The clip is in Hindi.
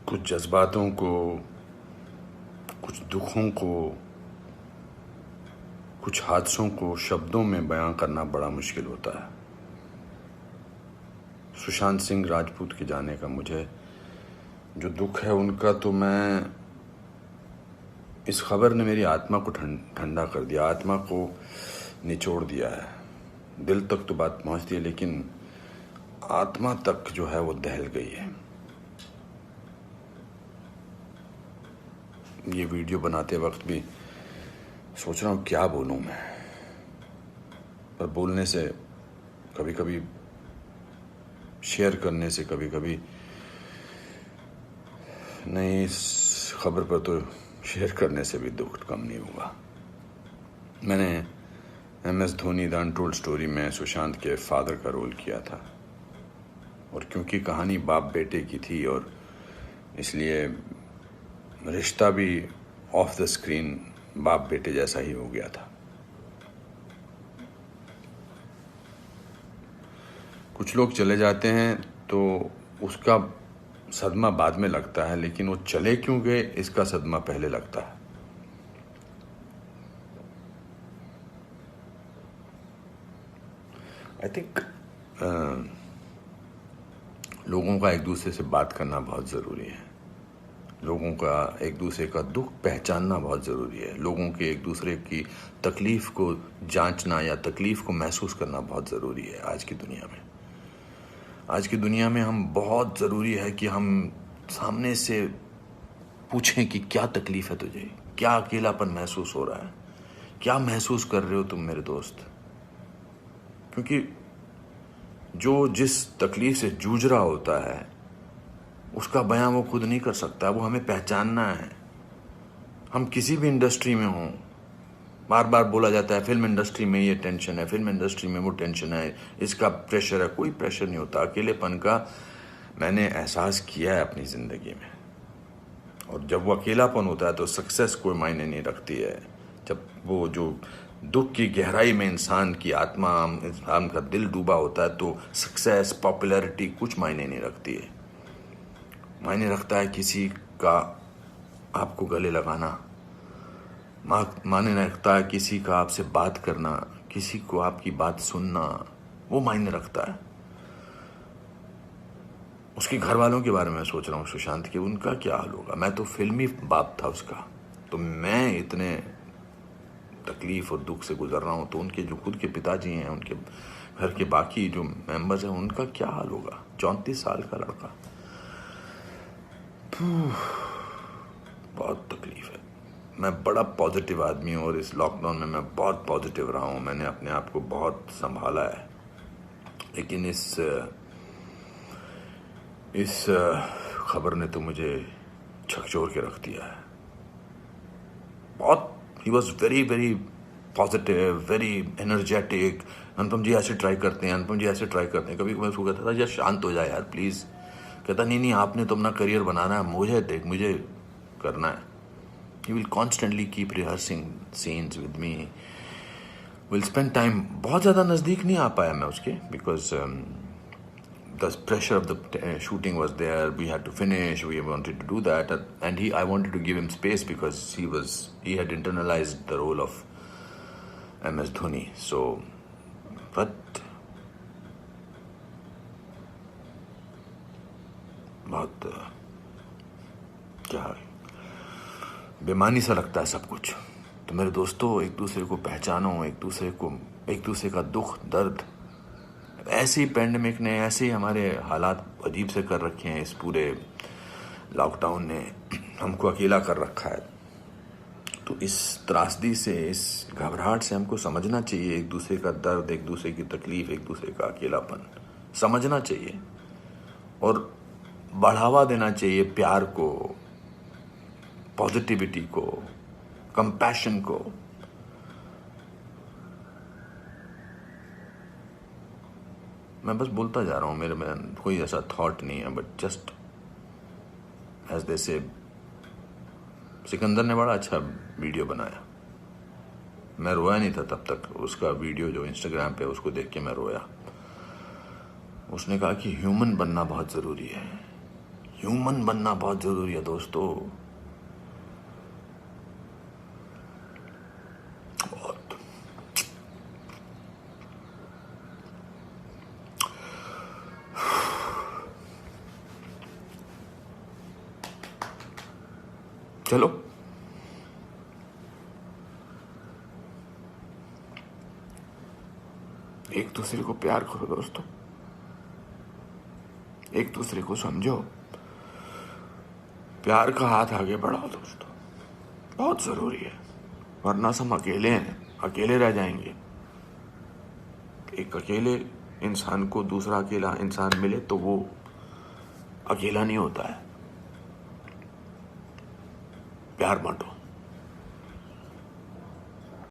कुछ जज्बातों को, कुछ दुखों को, कुछ हादसों को शब्दों में बयां करना बड़ा मुश्किल होता है। सुशांत सिंह राजपूत के जाने का मुझे जो दुख है उनका, तो मैं इस खबर ने मेरी आत्मा को ठंडा कर दिया, आत्मा को निचोड़ दिया है। दिल तक तो बात पहुंचती है, लेकिन आत्मा तक जो है वो दहल गई है। ये वीडियो बनाते वक्त भी सोच रहा हूँ क्या बोलूँ मैं, पर बोलने से कभी कभी, शेयर करने से कभी कभी नहीं, इस खबर पर तो शेयर करने से भी दुख कम नहीं हुआ। मैंने MS Dhoni the untold story में सुशांत के फादर का रोल किया था, और क्योंकि कहानी बाप बेटे की थी और इसलिए रिश्ता भी ऑफ द स्क्रीन बाप बेटे जैसा ही हो गया था। कुछ लोग चले जाते हैं तो उसका सदमा बाद में लगता है, लेकिन वो चले क्यों गए इसका सदमा पहले लगता है। आई थिंक लोगों का एक दूसरे से बात करना बहुत ज़रूरी है। लोगों का एक दूसरे का दुख पहचानना बहुत ज़रूरी है। लोगों के एक दूसरे की तकलीफ़ को जांचना या तकलीफ़ को महसूस करना बहुत ज़रूरी है आज की दुनिया में। आज की दुनिया में हम बहुत ज़रूरी है कि हम सामने से पूछें कि क्या तकलीफ़ है तुझे, क्या अकेलापन महसूस हो रहा है, क्या महसूस कर रहे हो तुम मेरे दोस्त। क्योंकि जो जिस तकलीफ़ से जूझ रहा होता है उसका बयां वो खुद नहीं कर सकता, वो हमें पहचानना है। हम किसी भी इंडस्ट्री में हों, बार बार बोला जाता है फिल्म इंडस्ट्री में ये टेंशन है, फिल्म इंडस्ट्री में वो टेंशन है, इसका प्रेशर है। कोई प्रेशर नहीं होता। अकेलेपन का मैंने एहसास किया है अपनी ज़िंदगी में, और जब वो अकेलापन होता है तो सक्सेस कोई मायने नहीं रखती है। जब वो जो दुख की गहराई में इंसान की आत्मा, इंसान का दिल डूबा होता है, तो सक्सेस, पॉपुलैरिटी कुछ मायने नहीं रखती है। मायने रखता है किसी का आपको गले लगाना, मायने रखता है किसी का आपसे बात करना, किसी को आपकी बात सुनना, वो मायने रखता है। उसके घर वालों के बारे में सोच रहा हूँ सुशांत के, उनका क्या हाल होगा। मैं तो फिल्मी बाप था उसका, तो मैं इतने तकलीफ और दुख से गुजर रहा हूँ, तो उनके जो खुद के पिताजी हैं, उनके घर के बाकी जो मेंबर्स हैं, उनका क्या हाल होगा। 34 साल का लड़का, बहुत तकलीफ है। मैं बड़ा पॉजिटिव आदमी हूँ और इस लॉकडाउन में मैं बहुत पॉजिटिव रहा हूँ। मैंने अपने आप को बहुत संभाला है, लेकिन इस खबर ने तो मुझे झकझोर के रख दिया है। बहुत ही was very very positive, very energetic. Anupam ji ऐसे ट्राई करते हैं, अनुपम जी ऐसे ट्राई करते हैं। कभी मैं उसको कहता था यार शांत हो जाए यार प्लीज़। कहता नहीं, आपने तो अपना करियर बनाना है, मुझे करना है। He will constantly keep rehearsing scenes with me. We'll spend time. बहुत ज़्यादा नज़दीक नहीं आ पाया मैं उसके, because the pressure of the shooting was there. We had to finish. We wanted to do that, and I wanted to give him space because he had internalized the role of MS Dhoni. So, but बहुत क्या बेमानी सा लगता है सब कुछ। तो मेरे दोस्तों, एक दूसरे को पहचानो, एक दूसरे का दुख दर्द। ऐसे ही पैंडेमिक ने, ऐसे ही हमारे हालात अजीब से कर रखे हैं। इस पूरे लॉकडाउन ने हमको अकेला कर रखा है। तो इस त्रासदी से, इस घबराहट से हमको समझना चाहिए एक दूसरे का दर्द, एक दूसरे की तकलीफ, एक दूसरे का अकेलापन समझना चाहिए और बढ़ावा देना चाहिए प्यार को, पॉजिटिविटी को, कंपैशन को। मैं बस बोलता जा रहा हूँ, मेरे में कोई ऐसा थॉट नहीं है, बट जस्ट एज दे से। सिकंदर ने बड़ा अच्छा वीडियो बनाया, मैं रोया नहीं था तब तक। उसका वीडियो जो इंस्टाग्राम पे, उसको देख के मैं रोया। उसने कहा कि ह्यूमन बनना बहुत ज़रूरी है। ह्यूमन बनना बहुत जरूरी है दोस्तों। बहुत। चलो एक दूसरे को प्यार करो दोस्तों, एक दूसरे को समझो, प्यार का हाथ आगे बढ़ाओ दोस्तों, बहुत जरूरी है। वरना हम अकेले हैं, अकेले रह जाएंगे। एक अकेले इंसान को दूसरा अकेला इंसान मिले तो वो अकेला नहीं होता है। प्यार बांटो।